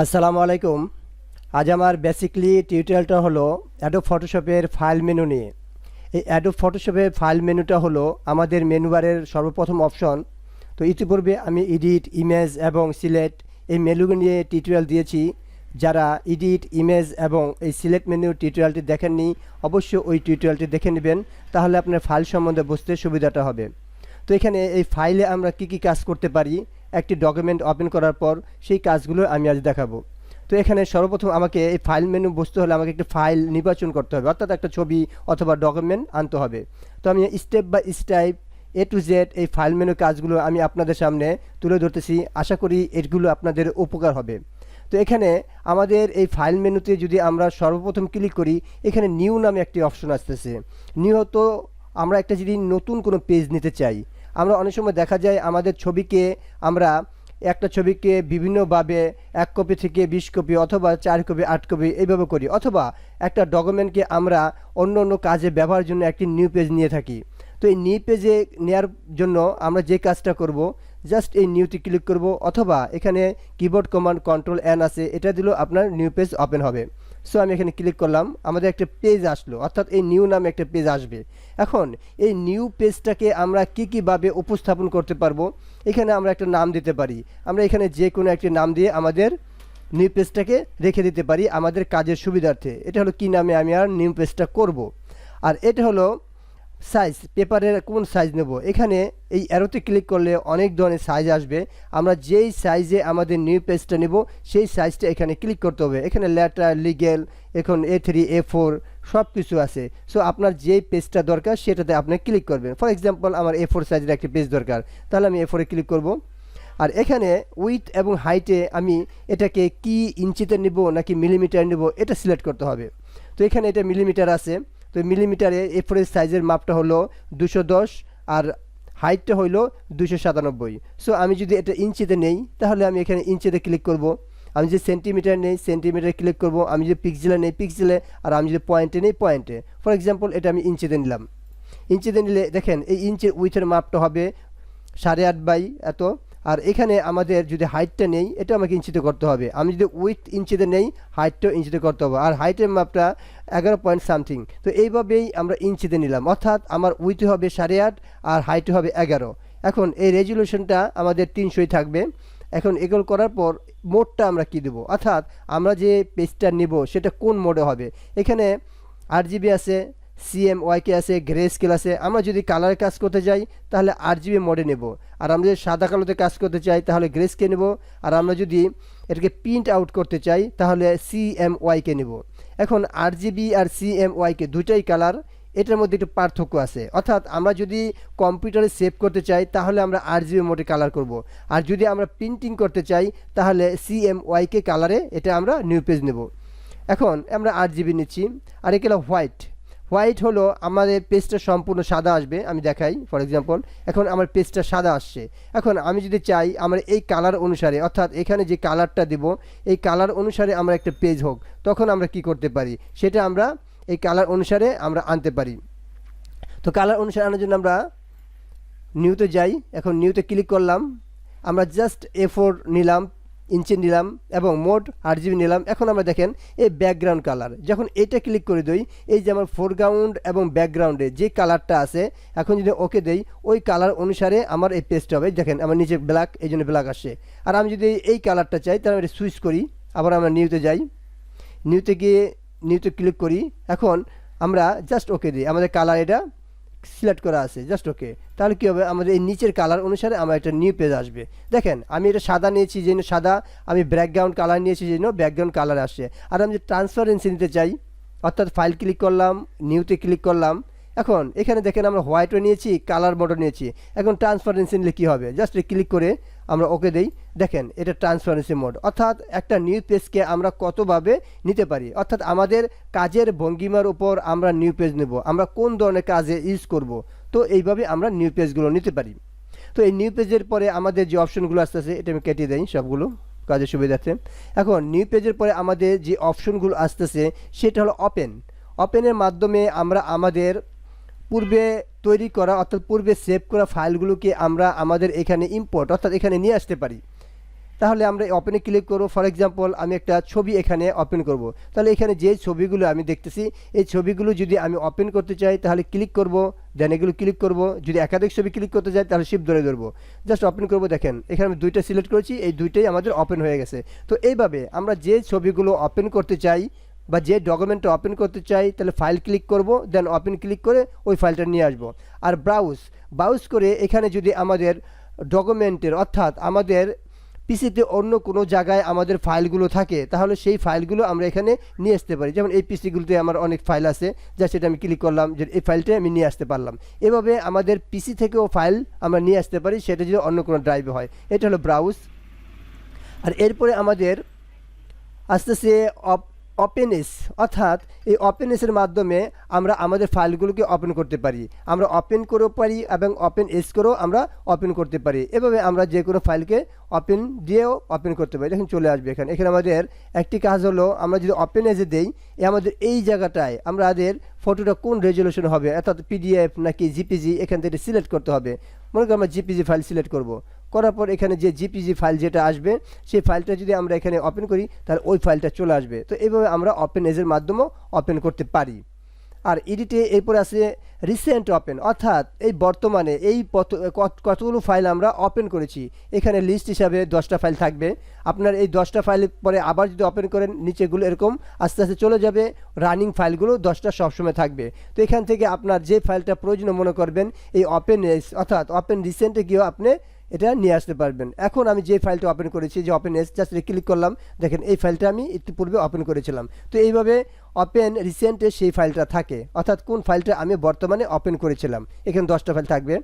আসসালামু আলাইকুম। আজ আমার বেসিকলি টিউটোরিয়ালটা হলো অ্যাডোব ফটোশপের ফাইল মেনু নিয়ে। এই অ্যাডোব ফটোশপের ফাইল মেনুটা হলো আমাদের মেনু বারের সর্বপ্রথম অপশন। তো ইতিপূর্বে আমি এডিট, ইমেজ এবং সিলেক্ট এই মেনুগুলো নিয়ে টিউটোরিয়াল দিয়েছি। যারা এডিট, ইমেজ এবং এই সিলেক্ট মেনু টিউটোরিয়ালটি দেখেননি, অবশ্যই ওই টিউটোরিয়ালটি দেখে নেবেন, তাহলে আপনার ফাইল সম্বন্ধে বুঝতে সুবিধাটা হবে। তো এখানে এই ফাইলে আমরা কি কাজ করতে পারি, একটি ডকুমেন্ট ওপেন করার পর সেই কাজগুলো আমি আজ দেখাবো। তো এখানে সর্বপ্রথম আমাকে এই ফাইল মেনু বুঝতে হলে আমাকে একটি ফাইল নির্বাচন করতে হবে, অর্থাৎ একটা ছবি অথবা ডকুমেন্ট আনতে হবে। তো আমি step by step A to Z এই ফাইল মেনু কাজগুলো আমি আপনাদের সামনে তুলে ধরতেছি। আশা করি এগুলো আপনাদের উপকার হবে। তো এখানে আমাদের এই ফাইল মেনুতে যদি আমরা সর্বপ্রথম ক্লিক করি, এখানে নিউ নামে একটি অপশন আসতেছে। নিউ হতো আমরা একটা যদি নতুন কোনো পেজ নিতে চাই, আমরা অনেক সময় দেখা যায় আমাদের ছবিকে আমরা একটা ছবিকে বিভিন্নভাবে 1 কপি থেকে 20 কপি অথবা 4 কপি 8 কপি এইভাবে করি, অথবা একটা ডকুমেন্টকে আমরা অন্য অন্য কাজে ব্যবহারের জন্য একটি নিউ পেজ নিয়ে থাকি। তো এই নিউ পেজে নেওয়ার জন্য আমরা যে কাজটা করব, জাস্ট এই নিউতে ক্লিক করব, অথবা এখানে কিবোর্ড কমান্ড Ctrl+N আছে, এটা দিলেও আপনার নিউ পেজ ওপেন হবে। সো আমি এখানে ক্লিক করলাম, আমাদের একটা পেজ আসলো, অর্থাৎ এই নিউ নামে একটা পেজ আসবে। এখন এই নিউ পেজটাকে আমরা কীভাবে উপস্থাপন করতে পারবো, এখানে আমরা একটা নাম দিতে পারি। আমরা এখানে যে কোনো একটি নাম দিয়ে আমাদের নিউ পেজটাকে রেখে দিতে পারি আমাদের কাজের সুবিধার্থে। এটা হলো কি নামে আমি আর নিউ পেজটা করব। আর এটা হলো সাইজ, পেপারের কোন সাইজ নেব। এখানে এই অ্যারোতে ক্লিক করলে অনেক ধরনের সাইজ আসবে। আমরা যেই সাইজে আমাদের নিউ পেজটা নেব সেই সাইজটা এখানে ক্লিক করতে হবে। এখানে লেটার, লিগেল, এখন A3, A4 সব কিছু আছে। সো আপনার যেই পেজটা দরকার সেটাতে আপনি ক্লিক করবেন। ফর এক্সাম্পল আমার A4 সাইজের একটা পেজ দরকার, তাহলে আমি A4 এ ক্লিক করব। আর এখানে উইথ এবং হাইটে আমি এটাকে কি ইঞ্চিতে নেব নাকি মিলিমিটার নেব, এটা সিলেক্ট করতে হবে। তো এখানে এটা মিলিমিটার আছে, তো মিলিমিটারে A4 সাইজের মাপটা হলো 210 আর হাইটটা হইলো 297। সো আমি যদি এটা ইঞ্চিতে নেই তাহলে আমি এখানে ইঞ্চিতে ক্লিক করব। আমি যদি সেন্টিমিটার নেই সেন্টিমিটারে ক্লিক করব। আমি যদি পিক্সেলে নেই পিক্সেলে, আর আমি যদি পয়েন্টে নেই পয়েন্টে। ফর এক্সাম্পল এটা আমি ইঞ্চিতে নিলাম। ইঞ্চিতে নিলে দেখেন এই ইঞ্চির উইথের মাপটা হবে 8.5 বাই এত। আর এখানে আমাদের যদি হাইটটা নেই, এটা আমাকে ইঞ্চিতে করতে হবে। আমি যদি উইথ ইঞ্চিতে নেই, হাইটটাও ইঞ্চিতে করতে হবে। আর হাইটের মাপটা 11 পয়েন্ট সামথিং। তো এইভাবেই আমরা ইঞ্চিতে নিলাম, অর্থাৎ আমার উইথে হবে 8.5 আর হাইটে হবে 11। এখন এই রেজুলেশনটা আমাদের 300 থাকবে। এখন এগুলো করার পর মোডটা আমরা কি দেবো, অর্থাৎ আমরা যে পেজটা নিব সেটা কোন মোডে হবে। এখানে RGB আছে, CMYK আছে, গ্রে স্কেল আছে। আমরা যদি কালারের কাজ করতে যাই তাহলে RGB মোডে নেব, আর আমরা যদি সাদা কালোতে কাজ করতে চাই তাহলে গ্রে স্কেল নেব, আর আমরা যদি এটাকে প্রিন্ট আউট করতে চাই তাহলে CMYK নেব। এখন RGB আর CMYK দুটাই কালার, এটার মধ্যে একটু পার্থক্য আছে। অর্থাৎ আমরা যদি কম্পিউটারে সেভ করতে চাই তাহলে আমরা RGB মোডে কালার করব, আর যদি আমরা প্রিন্টিং করতে চাই তাহলে CMYK কালারে এটা আমরা নিউ পেজ নেব। এখন আমরা RGB নিচ্ছি। আর এগুলো হোয়াইট হলো আমাদের পেজটা সম্পূর্ণ সাদা আসবে। আমি দেখাই, ফর এক্সাম্পল এখন আমার পেজটা সাদা আসছে। এখন আমি যদি চাই আমার এই কালার অনুসারে, অর্থাৎ এখানে যে কালারটা দেব এই কালার অনুসারে আমরা একটা পেজ হোক, তখন আমরা কি করতে পারি, সেটা আমরা এই কালার অনুসারে আমরা আনতে পারি। তো কালার অনুসারে আনার জন্য আমরা নিউতে যাই। এখন নিউতে ক্লিক করলাম, আমরা জাস্ট A4 নিলাম, ইঞ্চি নিলাম এবং মোড RGB নিলাম। এখন আমরা দেখেন এই ব্যাকগ্রাউন্ড কালার, যখন এটা ক্লিক করে দিই, এই যে আমার ফোরগ্রাউন্ড এবং ব্যাকগ্রাউন্ডে যে কালারটা আছে, এখন যদি ওকে দেই ওই কালার অনুসারে আমার এই পেজটা হবে। দেখেন আমার নিচে ব্ল্যাক, এই জন্য ব্ল্যাক আসে। আর আমি যদি এই কালারটা চাই তাহলে আমি সুইচ করি, আবার আমরা নিউতে যাই, নিউতে গিয়ে নিউতে ক্লিক করি। এখন আমরা জাস্ট ওকে দিই, আমাদের কালার এটা সিলেক্ট করা আছে, জাস্ট ওকে। তাহলে কী হবে, আমাদের এই নিচের কালার অনুসারে আমার একটা নিউ পেজ আসবে। দেখেন আমি এটা সাদা নিয়েছি যেন সাদা, আমি ব্যাকগ্রাউন্ড কালার নিয়েছি যেন ব্যাকগ্রাউন্ড কালার আসছে। আর আমি যে ট্রান্সপারেন্সি নিতে চাই, অর্থাৎ ফাইল ক্লিক করলাম, নিউতে ক্লিক করলাম। এখন এখানে দেখেন আমরা হোয়াইটও নিয়েছি, কালার মোডও নিয়েছি। এখন ট্রান্সপারেন্সি নিলে কী হবে, জাস্ট ক্লিক করে আমরা ওকে দেই। দেখেন এটা ট্রান্সপারেন্সি মোড, অর্থাৎ একটা নিউ পেজকে আমরা কতভাবে নিতে পারি, অর্থাৎ আমাদের কাজের ভঙ্গিমার উপর আমরা নিউ পেজ নেব, আমরা কোন ধরনের কাজে ইউজ করব। তো এইভাবে আমরা নিউ পেজগুলো নিতে পারি। তো এই নিউ পেজের পরে আমাদের যে অপশনগুলো আসতেছে এটা আমি কেটে দেই সবগুলো কাজের সুবিধার্থে। এখন নিউ পেজের পরে আমাদের যে অপশনগুলো আসতেছে সেটা হলো ওপেনের মাধ্যমে আমরা আমাদের পূর্বে তৈরি করা অর্থাৎ পূর্বে সেভ করা ফাইলগুলোকে আমরা আমাদের এখানে ইম্পোর্ট অর্থাৎ এখানে নিয়ে আসতে পারি। তাহলে আমরা ওপেনে ক্লিক করব। ফর এক্সাম্পল আমি একটা ছবি এখানে ওপেন করব, তাহলে এখানে যে ছবিগুলো আমি দেখতেছি এই ছবিগুলো যদি আমি ওপেন করতে চাই তাহলে ক্লিক করব, দেন এগুলো ক্লিক করব। যদি একাধিক ছবি ক্লিক করতে চাই তাহলে শিফট ধরে ধরবো, জাস্ট ওপেন করব। দেখেন এখানে আমি দুইটা সিলেক্ট করেছি, এই দুইটাই আমাদের ওপেন হয়ে গেছে। তো এইভাবে আমরা যে ছবিগুলো ওপেন করতে চাই বা যে ডকুমেন্টটা ওপেন করতে চাই তাহলে ফাইল ক্লিক করব, দেন ওপেন ক্লিক করে ওই ফাইলটা নিয়ে আসবো। আর ব্রাউজ করে এখানে যদি আমাদের ডকুমেন্টের অর্থাৎ আমাদের পিসিতে অন্য কোনো জায়গায় আমাদের ফাইলগুলো থাকে তাহলে সেই ফাইলগুলো আমরা এখানে নিয়ে আসতে পারি। যেমন এই পিসিগুলোতে আমার অনেক ফাইল আছে, যা সেটা আমি ক্লিক করলাম যে এই ফাইলটা আমি নিয়ে আসতে পারলাম। এভাবে আমাদের পিসি থেকেও ফাইল আমরা নিয়ে আসতে পারি, সেটা যদি অন্য কোনো ড্রাইভে হয়। এটা হলো ব্রাউজ। আর এরপরে আমাদের আসতেছে ওপেনএস, অর্থাৎ এই ওপেনএসের মাধ্যমে আমরা আমাদের ফাইলগুলোকে ওপেন করতে পারি। আমরা ওপেন করেও পারি এবং ওপেনএস করেও আমরা ওপেন করতে পারি। এভাবে আমরা যে কোনো ফাইলকে ওপেন দিয়েও ওপেন করতে পারি। দেখুন চলে আসবে এখানে। এখানে আমাদের একটি কাজ হলো, আমরা যদি ওপেনএসে দেই আমাদের এই জায়গাটায় আমাদের ফটোটা কোন রেজলিউশন হবে, অর্থাৎ পিডিএফ নাকি জিপিজি, এখান থেকে সিলেক্ট করতে হবে। মনে করি আমরা জিপিজি ফাইল সিলেক্ট করব, করার পর এখানে যে জিপিজি ফাইল যেটা আসবে সেই ফাইলটা যদি আমরা এখানে ওপেন করি তাহলে ওই ফাইলটা চলে আসবে। তো এইভাবে আমরা ওপেনএসের মাধ্যমেও ওপেন করতে পারি। আর এডিটে এরপর আছে রিসেন্ট ওপেন, অর্থাৎ এই বর্তমানে এই কতগুলো ফাইল আমরা ওপেন করেছি। এখানে লিস্ট হিসাবে 10টা ফাইল থাকবে। আপনার এই 10টা ফাইল পরে আবার যদি ওপেন করেন নিচেগুলো এরকম আস্তে আস্তে চলে যাবে, রানিং ফাইলগুলো 10টা সবসময় থাকবে। তো এখান থেকে আপনার যে ফাইলটা প্রয়োজন মনে করবেন এই ওপেনএস অর্থাৎ ওপেন রিসেন্টে গিয়েও আপনি এটা নিয়ে আসতে পারবেন। এখন আমি যে ফাইলটা ওপেন করেছি যে ওপেনএস, জাস্ট ক্লিক করলাম, দেখেন এই ফাইলটা আমি ইতিপূর্বে ওপেন করেছিলাম। তো এইভাবে ওপেন রিসেন্টে সেই ফাইলটা থাকে, অর্থাৎ কোন ফাইলটা আমি বর্তমানে ওপেন করেছিলাম। এখানে 10টা ফাইল থাকবে।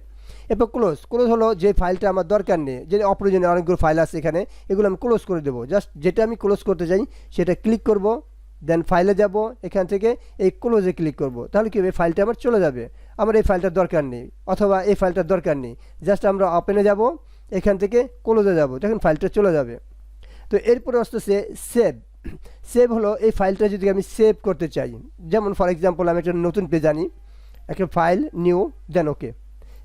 এরপর ক্লোজ হলো যে ফাইলটা আমার দরকার নেই, যে অপ্রয়োজনীয় অনেকগুলো ফাইল আছে এখানে, এগুলো আমি ক্লোজ করে দেবো। জাস্ট যেটা আমি ক্লোজ করতে চাই সেটা ক্লিক করব, দেন ফাইলে যাব, এখান থেকে এই ক্লোজে ক্লিক করব। তাহলে কি হবে, ফাইলটা আমার চলে যাবে। আমার এই ফাইলটার দরকার নেই অথবা এই ফাইলটার দরকার নেই, জাস্ট আমরা ওপেনে যাব, এখান থেকে ক্লোজে যাব, দেখুন ফাইলটা চলে যাবে। তো এরপরে আসতেছে সেভ হলো এই ফাইলটা যদি আমি সেভ করতে চাই। যেমন ফর এক্সাম্পল আমি একটা নতুন পেজ আনি, একটা ফাইল নিউ, দেন ওকে।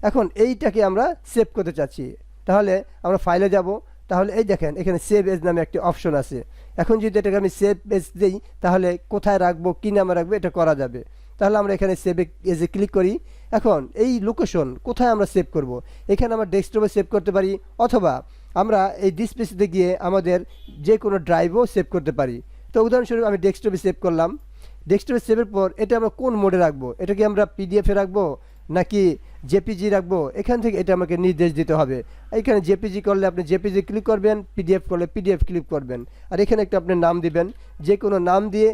এখন এইটাকে আমরা সেভ করতে চাচ্ছি, তাহলে আমরা ফাইলে যাব, তাহলে এই দেখেন এখানে সেভ এজ নামে একটি অপশন আছে। এখন যদি এটাকে আমি সেভ এজ দিই তাহলে কোথায় রাখবো, কী নামে রাখবো এটা করা যাবে। তাহলে আমরা এখানে সেভ এজে ক্লিক করি। এখন এই লোকেশন কোথায় আমরা সেভ করব, এখানে আমরা ডেস্কটপে সেভ করতে পারি অথবা আমরা এই ডিসপ্লেতে গিয়ে আমাদের যে কোনো ড্রাইভও সেভ করতে পারি। তো উদাহরণস্বরূপ আমি ডেস্কটপে সেভ করলাম। ডেস্কটপে সেভের পর এটা আমরা কোন মোডে রাখবো, এটা কি আমরা পিডিএফে রাখবো নাকি জেপিজি রাখবো, এখান থেকে এটা আমাকে নির্দেশ দিতে হবে। এখানে জেপিজি করলে আপনি জেপিজি ক্লিক করবেন, পিডিএফ করলে পিডিএফ ক্লিক করবেন। আর এখানে একটা আপনি নাম দিবেন, যে কোনো নাম দিয়ে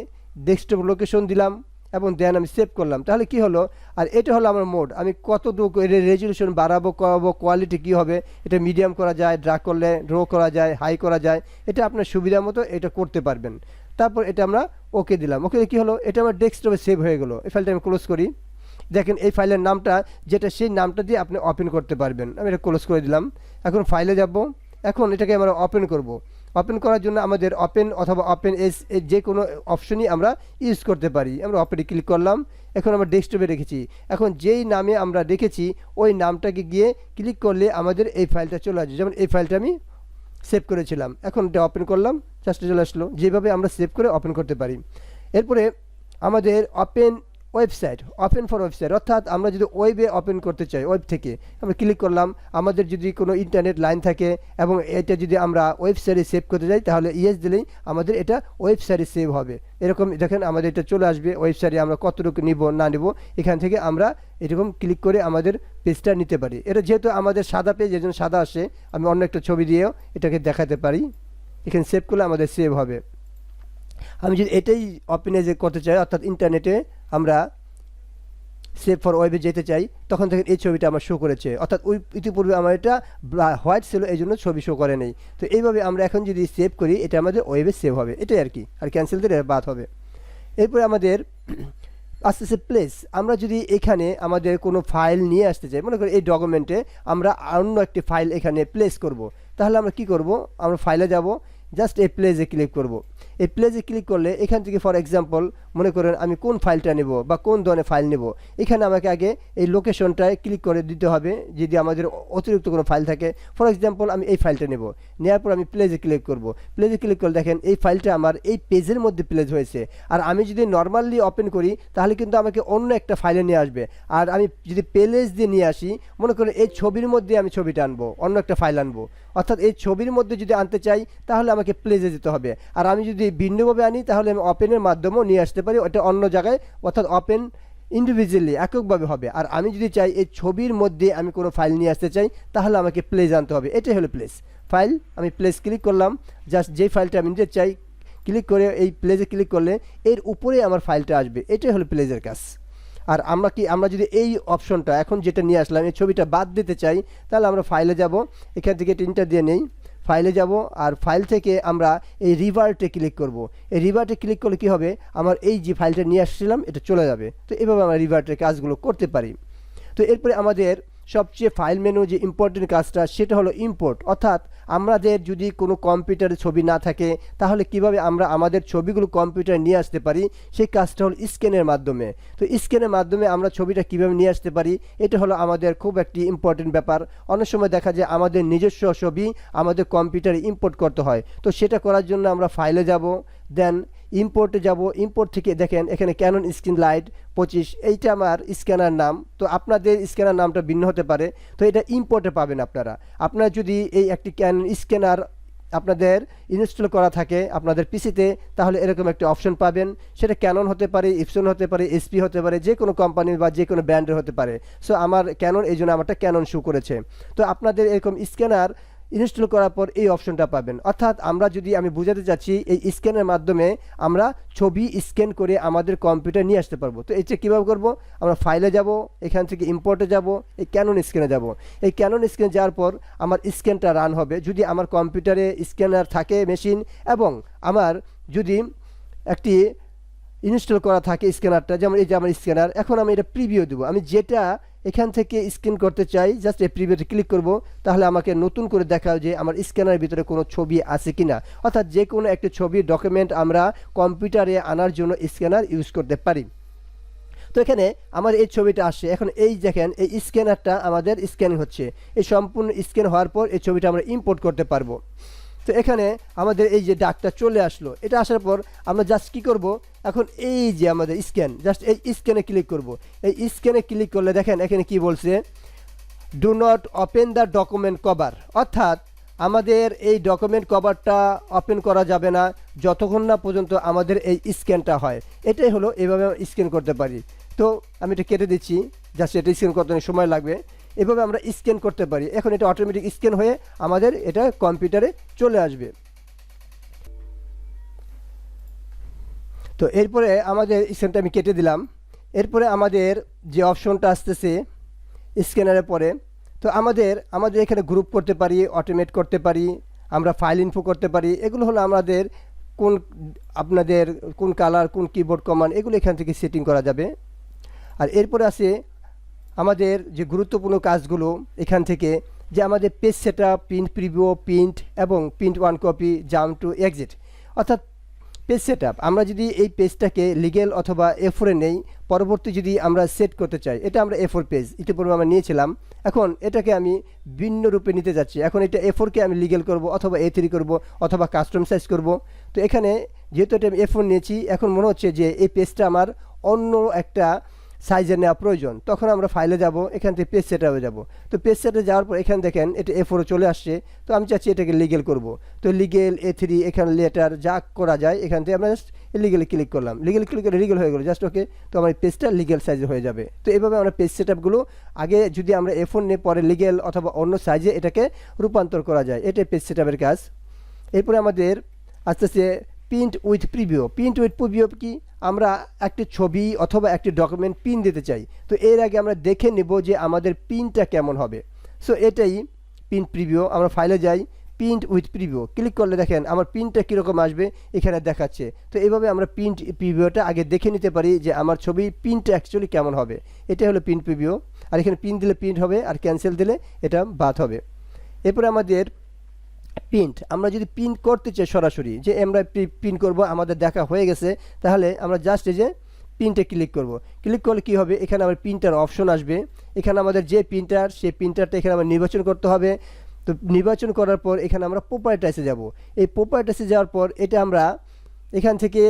ডেস্কটপ লোকেশন দিলাম এবং দেন আমি সেভ করলাম। তাহলে কি হলো, আর এটা হলো আমার মোড, আমি কতটুকু এর রেজলিউশন বাড়াবো করাবো, কোয়ালিটি কি হবে, এটা মিডিয়াম করা যায়, ড্র্যাগ করলে লো করা যায়, হাই করা যায়, এটা আপনার সুবিধা মতো এটা করতে পারবেন। তারপর এটা আমরা ওকে দিলাম। ওকে কি হলো, এটা আমার ডেস্কটপে সেভ হয়ে গেলো। এই ফাইলটা আমি ক্লোজ করি। দেখেন এই ফাইলের নামটা যেটা সেই নামটা দিয়ে আপনি ওপেন করতে পারবেন। আমি এটা ক্লোজ করে দিলাম। এখন ফাইলে যাব, এখন এটাকে আমরা ওপেন করব। ওপেন করার জন্য আমাদের ওপেন অথবা ওপেন এস যে কোনো অপশনই আমরা ইউজ করতে পারি। আমরা ওপেনে ক্লিক করলাম, এখন আমরা ডেস্কটপে রেখেছি। এখন যেই নামে আমরা রেখেছি ওই নামটাকে গিয়ে ক্লিক করলে আমাদের এই ফাইলটা চলে আসবে। যেমন এই ফাইলটা আমি সেভ করেছিলাম, এখন এটা ওপেন করলাম, জাস্ট চলে আসলো। যেভাবে আমরা সেভ করে ওপেন করতে পারি। এরপরে আমাদের open website, open for website, অর্থাৎ আমরা যদি ওয়েবে ওপেন করতে চাই, ওয়েব থেকে আমরা ক্লিক করলাম। আমাদের যদি কোনো ইন্টারনেট লাইন থাকে এবং এটা যদি আমরা ওয়েবসাইটে সেভ করতে চাই তাহলে ইয়েস দিলেই আমাদের এটা ওয়েবসাইটে সেভ হবে। এরকম দেখেন আমাদের এটা চলে আসবে ওয়েবসাইটে, আমরা কতটুকু নিব না নিব এখান থেকে আমরা এরকম ক্লিক করে আমাদের পেজটা নিতে পারি। এটা যেহেতু আমাদের সাদা পেজ, এজন্য সাদা আসে, আমি অন্য একটা ছবি দিয়েও এটাকে দেখাতে পারি। এখানে সেভ করলে আমাদের সেভ হবে। আমি যদি এটাই ওপেনে যে করতে চাই, অর্থাৎ ইন্টারনেটে আমরা সেভ ফর ওয়েবে যেতে চাই, তখন থেকে এই ছবিটা আমার শো করেছে, অর্থাৎ ওই ইতিপূর্বে আমার এটা হোয়াইট ছিল এই জন্য ছবি শো করে নেই। তো এইভাবে আমরা এখন যদি সেভ করি এটা আমাদের ওয়েবে সেভ হবে, এটাই আর কি। আর ক্যান্সেল দিলে বাদ হবে। এরপরে আমাদের আস্তে আস্তে প্লেস, আমরা যদি এখানে আমাদের কোনো ফাইল নিয়ে আসতে চাই, মনে করি এই ডকুমেন্টে আমরা অন্য একটি ফাইল এখানে প্লেস করব, তাহলে আমরা কি করব, আমরা ফাইলে যাব, জাস্ট এই প্লেসে ক্লিক করব। এই প্লেজে ক্লিক করলে এখান থেকে ফর এক্সাম্পল মনে করেন আমি কোন ফাইলটা নেব বা কোন ধরনের ফাইল নেব, এখানে আমাকে আগে এই লোকেশনটায় ক্লিক করে দিতে হবে যদি আমাদের অতিরিক্ত কোনো ফাইল থাকে। ফর এক্সাম্পল আমি এই ফাইলটা নেব, নেওয়ার পর আমি প্লেজে ক্লিক করব। প্লেজে ক্লিক করলে দেখেন এই ফাইলটা আমার এই পেজের মধ্যে প্লেজ হয়েছে। আর আমি যদি নর্মালি ওপেন করি তাহলে কিন্তু আমাকে অন্য একটা ফাইলে নিয়ে আসবে। আর আমি যদি প্লেজ দিয়ে নিয়ে আসি, মনে করেন এই ছবির মধ্যে আমি ছবিটা আনবো, অন্য একটা ফাইল আনবো, অর্থাৎ এই ছবির মধ্যে যদি আনতে চাই তাহলে আমাকে প্লেজে যেতে হবে। আর আমি যদি ভিন্নভাবে আনি তাহলে আমি ওপেনের মাধ্যমেও নিয়ে আসতে পারি, ওটা অন্য জায়গায়, অর্থাৎ ওপেন ইন্ডিভিজুয়ালি এককভাবে হবে। আর আমি যদি চাই এই ছবির মধ্যে আমি কোনো ফাইল নিয়ে আসতে চাই তাহলে আমাকে প্লেজ আনতে হবে। এটাই হলো প্লেজ ফাইল। আমি প্লেজ ক্লিক করলাম, জাস্ট যেই ফাইলটা আমি নিতে চাই ক্লিক করে এই প্লেজে ক্লিক করলে এর উপরে আমার ফাইলটা আসবে। এটাই হলো প্লেজের কাজ। আর আমরা যদি এই অপশনটা এখন যেটা নিয়ে আসলাম এই ছবিটা বাদ দিতে চাই তাহলে আমরা ফাইলে যাব, এখান থেকে টিনটা দিয়ে নেই, ফাইলে যাব, আর ফাইল থেকে আমরা এই রিভার্টে ক্লিক করব। এই রিভার্টে ক্লিক করলে কি হবে, আমার এই যে ফাইলটা নিয়ে আসছিলাম এটা চলে যাবে। তো এভাবে আমরা রিভার্টের কাজগুলো করতে পারি। তো এরপরে আমাদের সবচেয়ে ফাইল মেনু যে ইম্পর্টেন্ট কাজটা সেটা হলো ইম্পোর্ট। অর্থাৎ আমাদের যদি কোনো কম্পিউটারে ছবি না থাকে তাহলে কিভাবে আমরা আমাদের ছবিগুলো কম্পিউটারে নিয়ে আসতে পারি, সেই কাজটা হলো স্ক্যানের মাধ্যমে। তো স্ক্যানের মাধ্যমে আমরা ছবিটা কিভাবে নিয়ে আসতে পারি, এটা হলো আমাদের খুব একটি ইম্পর্টেন্ট ব্যাপার। অনেক সময় দেখা যায় আমাদের নিজস্ব ছবি আমাদের কম্পিউটারে ইম্পোর্ট করতে হয়। তো সেটা করার জন্য আমরা ফাইলে যাব, দেন ইম্পোর্টে যাব। ইম্পোর্ট থেকে দেখেন এখানে ক্যানন স্ক্রিন লাইট 25, এইটা আমার স্ক্যানার নাম। তো আপনাদের স্ক্যানার নামটা ভিন্ন হতে পারে, তো এটা ইম্পোর্টে পাবেন আপনারা যদি এই একটি ক্যানন স্ক্যানার আপনাদের ইনস্টল করা থাকে আপনাদের পিসিতে তাহলে এরকম একটা অপশন পাবেন। সেটা ক্যানন হতে পারে, ইপসন হতে পারে, এসপি হতে পারে, যে কোনো কোম্পানির বা যে কোনো ব্র্যান্ডের হতে পারে। সো আমার ক্যানন, এই জন্য আমারটা ক্যানন শো করেছে। তো আপনাদের এরকম স্ক্যানার ইনস্টল করার পর এই অপশনটা পাবেন। অর্থাৎ আমি বুঝাতে চাচ্ছি এই স্ক্যানের মাধ্যমে আমরা ছবি স্ক্যান করে আমাদের কম্পিউটার নিয়ে আসতে পারবো। তো এটা কীভাবে করব, আমরা ফাইলে যাব, এখান থেকে ইম্পোর্টে যাব, এই ক্যানন স্ক্যানে যাব। এই ক্যানন স্ক্যানে যাওয়ার পর আমার স্ক্যানটা রান হবে যদি আমার কম্পিউটারে স্ক্যানার থাকে মেশিন, এবং আমার যদি একটি ইনস্টল করা থাকে স্ক্যানারটা, যেমন এই যে আমার স্ক্যানার। এখন আমি এটা প্রিভিউ দেবো, আমি যেটা এখান থেকে স্ক্যান করতে চাই জাস্ট এই প্রিভিউতে ক্লিক করব, তাহলে আমাকে নতুন করে দেখাও যে আমার স্ক্যানারের ভিতরে কোনো ছবি আছে কিনা। অর্থাৎ যে কোনো একটি ছবি ডকুমেন্ট আমরা কম্পিউটারে আনার জন্য স্ক্যানার ইউজ করতে পারি। তো এখানে আমার এই ছবিটা আসছে, এখন এই দেখেন এই স্ক্যানারটা আমাদের স্ক্যানিং হচ্ছে। এই সম্পূর্ণ স্ক্যান হওয়ার পর এই ছবিটা আমরা ইম্পোর্ট করতে পারবো। তো এখানে আমাদের এই যে ডাকটা চলে আসলো, এটা আসার পর আমরা জাস্ট কী করব, এখন এই যে আমাদের স্ক্যান, জাস্ট এই স্ক্যানে ক্লিক করব। এই স্ক্যানে ক্লিক করলে দেখেন এখানে কি বলছে, do not open the document cover. অর্থাৎ আমাদের এই ডকুমেন্ট কভারটা ওপেন করা যাবে না যতক্ষণ না পর্যন্ত আমাদের এই স্ক্যানটা হয়। এটাই হলো, এভাবে স্ক্যান করতে পারি। তো আমি এটা কেটে দিচ্ছি, জাস্ট এটা স্ক্যান করতে অনেক সময় লাগবে। এভাবে আমরা স্ক্যান করতে পারি। এখন এটা অটোমেটিক স্ক্যান হয়ে আমাদের এটা কম্পিউটারে চলে আসবে। তো এরপরে আমাদের স্ক্যানটা আমি কেটে দিলাম। এরপরে আমাদের যে অপশনটা আসতেছে স্ক্যানারের পরে, তো আমাদের এখানে গ্রুপ করতে পারি, অটোমেট করতে পারি, আমরা ফাইল ইনফো করতে পারি। এগুলো হলো আমাদের আপনাদের কোন কালার, কোন কিবোর্ড কমান্ড, এগুলো এখান থেকে সেটিং করা যাবে। আর এরপরে আছে আমাদের যে গুরুত্বপূর্ণ কাজগুলো এখান থেকে, যে আমাদের page setup, print preview, print এবং print one copy, jump to exit. অর্থাৎ পেজ সেটআপ, আমরা যদি এই পেজটাকে লিগেল অথবা এ4-এ নেই, পরবর্তী যদি আমরা সেট করতে চাই, এটা আমরা এ4 পেজ ইতিপূর্বে আমরা নিয়েছিলাম, এখন এটাকে আমি ভিন্ন রূপে নিতে যাচ্ছি। এখন এটা এ4-কে আমি লিগেল করব অথবা এ3 করব অথবা কাস্টম সাইজ করব। তো এখানে যেহেতু এটা আমি এ4 নিয়েছি, এখন মনে হচ্ছে যে এই পেজটা আমার অন্য একটা সাইজের নেওয়া প্রয়োজন। তখন আমরা ফাইলে যাব, এখান থেকে পেজ সেটআপে যাব। তো পেজ সেটে যাওয়ার পর এখানে দেখেন এটা এ4-এ চলে আসছে। তো আমি চাচ্ছি এটাকে লিগেল করব। তো লিগেল, এ3, এখানে লেটার যা করা যায় এখান থেকে আমরা জাস্ট লিগেলে ক্লিক করলাম, লিগেল ক্লিক করে লিগেল হয়ে গেলো, জাস্ট ওকে। তো আমার পেজটা লিগেল সাইজে হয়ে যাবে। তো এইভাবে আমরা পেজ সেটআপগুলো আগে যদি আমরা এ4 নিয়ে পরে লিগেল অথবা অন্য সাইজে এটাকে রূপান্তর করা যায়। এটাই পেজ সেটআপের কাজ। এরপরে আমাদের আস্তে আস্তে print with preview. Print with preview কি, আমরা একটি ছবি অথবা একটি ডকুমেন্ট প্রিন্ট দিতে চাই। তো এর আগে আমরা দেখে নেব যে আমাদের প্রিন্টটা কেমন হবে। সো এটাই প্রিন্ট প্রিভিউ। আমরা ফাইলে যাই, প্রিন্ট উইথ প্রিভিউ ক্লিক করলে দেখেন আমার প্রিন্টটা কীরকম আসবে এখানে দেখাচ্ছে। তো এইভাবে আমরা প্রিন্ট প্রিভিউটা আগে দেখে নিতে পারি যে আমার ছবি প্রিন্টটা অ্যাকচুয়ালি কেমন হবে। এটাই হলো প্রিন্ট প্রিভিউ। আর এখানে প্রিন্ট দিলে প্রিন্ট হবে, আর ক্যান্সেল দিলে এটা বাদ হবে। এরপরে আমাদের প্রিন্ট, আমরা যদি প্রিন্ট করতে চাই সরাসরি যে আমরা প্রিন্ট করব, আমাদের দেখা হয়ে গেছে, তাহলে আমরা জাস্ট এই যে প্রিন্টে ক্লিক করব। ক্লিক করলে কী হবে, এখানে আমার প্রিন্টার অপশন আসবে। এখানে আমাদের যে প্রিন্টার, সেই প্রিন্টারটা এখানে আমরা নির্বাচন করতে হবে। তো নির্বাচন করার পর এখানে আমরা প্রপার্টাইসে যাব। এই প্রপার্টাইসে যাওয়ার পর এটা আমরা এখান থেকে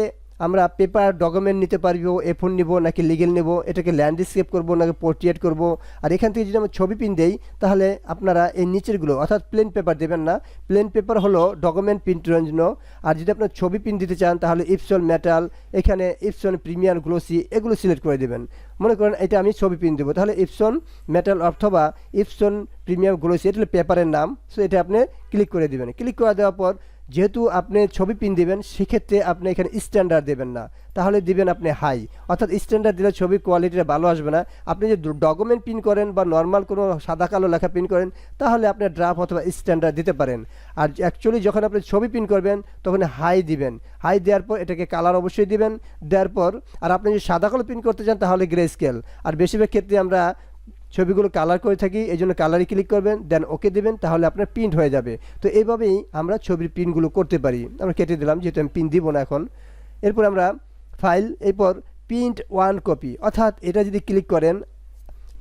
আমরা পেপার ডকুমেন্ট নিতে পারবো, এ4 নিব নাকি লিগেল নেব, এটাকে ল্যান্ডস্কেপ করব নাকি পোর্ট্রেট করব। আর এখান থেকে যদি আমরা ছবি প্রিন্ট দেই, তাহলে আপনারা এই নিচেরগুলো অর্থাৎ প্লেন পেপার দেবেন না। প্লেন পেপার হলো ডকুমেন্ট প্রিন্টের জন্য। আর যদি আপনার ছবি প্রিন্ট দিতে চান, তাহলে ইপসন মেটাল, এখানে ইপসন প্রিমিয়ার গ্লোসি, এগুলো সিলেক্ট করে দেবেন। মনে করেন এটা আমি ছবি প্রিন্ট দেবো, তাহলে ইপসন মেটাল অথবা ইপসন প্রিমিয়াম গ্লোসি, এটা হলো পেপারের নাম। সো এটা আপনি ক্লিক করে দেবেন। ক্লিক করে দেওয়ার পর যেহেতু আপনি ছবি প্রিন্ট দেবেন, সেক্ষেত্রে আপনি এখানে স্ট্যান্ডার্ড দেবেন না, তাহলে দিবেন আপনি হাই। অর্থাৎ স্ট্যান্ডার্ড দিলে ছবির কোয়ালিটিটা ভালো আসবে না। আপনি যদি ডকুমেন্ট প্রিন্ট করেন বা নর্মাল কোনো সাদা কালো লেখা প্রিন্ট করেন, তাহলে আপনি ড্রাফট অথবা স্ট্যান্ডার্ড দিতে পারেন। আর অ্যাকচুয়ালি যখন আপনি ছবি প্রিন্ট করবেন, তখন হাই দিবেন। হাই দেওয়ার পর এটাকে কালার অবশ্যই দিবেন। দেওয়ার পর আর আপনি যদি সাদা কালো প্রিন্ট করতে চান, তাহলে গ্রে স্কেল। আর বেশিরভাগ ক্ষেত্রে আমরা ছবিগুলো কালার করে থাকি, এই জন্য কালারই ক্লিক করবেন, দেন ওকে দেবেন, তাহলে আপনার প্রিন্ট হয়ে যাবে। তো এইভাবেই আমরা ছবির প্রিন্টগুলো করতে পারি। আমরা কেটে দিলাম, যেহেতু আমি প্রিন্ট দিব না এখন। এরপর আমরা ফাইল, এরপর প্রিন্ট ওয়ান কপি, অর্থাৎ এটা যদি ক্লিক করেন,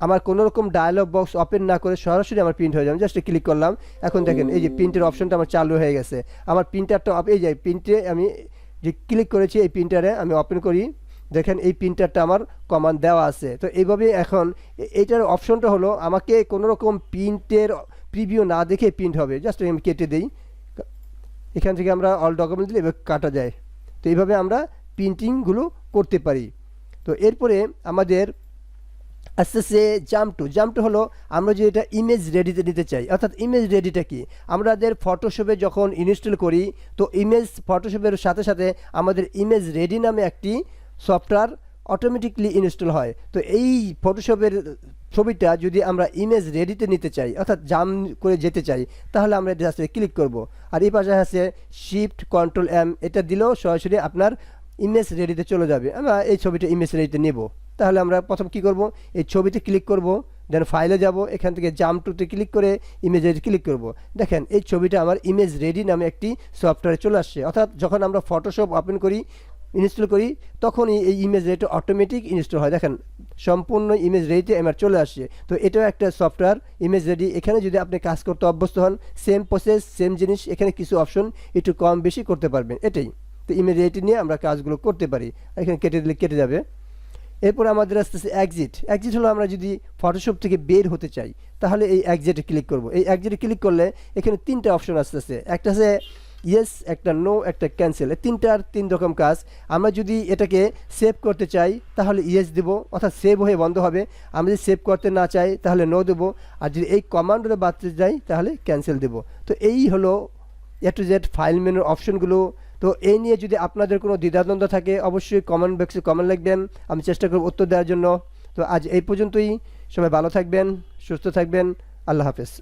আমার কোনো রকম ডায়লগ বক্স ওপেন না করে সরাসরি আমার প্রিন্ট হয়ে যাবে। জাস্ট ক্লিক করলাম, এখন দেখেন এই যে প্রিন্টের অপশনটা আমার চালু হয়ে গেছে। আমার প্রিন্টারটা এই যে প্রিন্টে আমি যে ক্লিক করেছি, এই প্রিন্টারে আমি ওপেন করি, দেখেন এই প্রিন্টারটা আমার কমান্ড দেওয়া আছে। তো এইভাবে এখন এইটার অপশনটা হলো আমাকে কোনো রকম প্রিন্টের প্রিভিউ না দেখে প্রিন্ট হবে। জাস্ট আমি কেটে দিই, এখান থেকে আমরা অল ডকুমেন্ট দিলে এভাবে কাটা যায়। তো এইভাবে আমরা প্রিন্টিংগুলো করতে পারি। তো এরপরে আমাদের আস্তে আস্তে জাম্প টু হলো আমরা যে এটা ইমেজ রেডিতে নিতে চাই। অর্থাৎ ইমেজ রেডিটা কি, আমাদের ফটোশপে যখন ইনস্টল করি, তো ইমেজ ফটোশপের সাথে সাথে আমাদের ইমেজ রেডি নামে একটি সফটওয়্যার অটোমেটিকলি ইনস্টল হয়। তো এই ফটোশপের ছবিটা যদি আমরা ইমেজ রেডিতে নিতে চাই, অর্থাৎ জাম করে যেতে চাই, তাহলে আমরা জাস্ট ক্লিক করব। আর এই পাশে আছে শিফট কন্ট্রোল এম, এটা দিলেও সরাসরি আপনার ইমেজ রেডিতে চলে যাবে। আমরা এই ছবিটা ইমেজ রেডিতে নেব, তাহলে আমরা প্রথম কি করব, এই ছবিতে ক্লিক করব, দেন ফাইলে যাব, এখান থেকে জাম্প টুতে ক্লিক করে ইমেজ রেডি ক্লিক করব। দেখেন এই ছবিটা আমার ইমেজ রেডি নামে একটি সফটওয়্যারে চলে আসছে। অর্থাৎ যখন আমরা ফটোশপ ওপেন করি, ইনস্টল করি, তখনই এই ইমেজ রেডি অটোমেটিক ইনস্টল হয়। দেখেন সম্পূর্ণ ইমেজ রেডিতে আমার চলে আসছে। তো এটাও একটা সফটওয়্যার ইমেজ রেডি। এখানে যদি আপনি কাজ করতে অভ্যস্ত হন, সেম প্রসেস সেম জিনিস, এখানে কিছু অপশন একটু কম বেশি করতে পারবেন, এটাই। তো ইমেজ রেডি নিয়ে আমরা কাজগুলো করতে পারি। এখানে কেটে দিলে কেটে যাবে। এরপর আমাদের আসতেছে এক্সিট হলো আমরা যদি ফটোশপ থেকে বের হতে চাই, তাহলে এই এক্সিটে ক্লিক করব। এই এক্সিটে ক্লিক করলে এখানে তিনটা অপশন আসতেছে, একটা আছে ইয়েস, একটা নো, একটা ক্যান্সেল। এই তিন রকম কাজ। আমরা যদি এটাকে সেভ করতে চাই, তাহলে ইয়েস দেব, অর্থাৎ সেভ হয়ে বন্ধ হবে। আমরা যদি সেভ করতে না চাই, তাহলে নো দেবো। আর যদি এই কমান্ডে বাড়তে যাই, তাহলে ক্যান্সেল দেব। তো এই হলো এ টু জেড ফাইল মেনুর অপশনগুলো। তো এই নিয়ে যদি আপনাদের কোনো দ্বিধাদ্বন্দ্ব থাকে, অবশ্যই কমেন্ট বক্সে কমেন্ট লিখবেন, আমি চেষ্টা করব উত্তর দেওয়ার জন্য। তো আজ এই পর্যন্তই। সবাই ভালো থাকবেন, সুস্থ থাকবেন। আল্লাহ হাফেজ।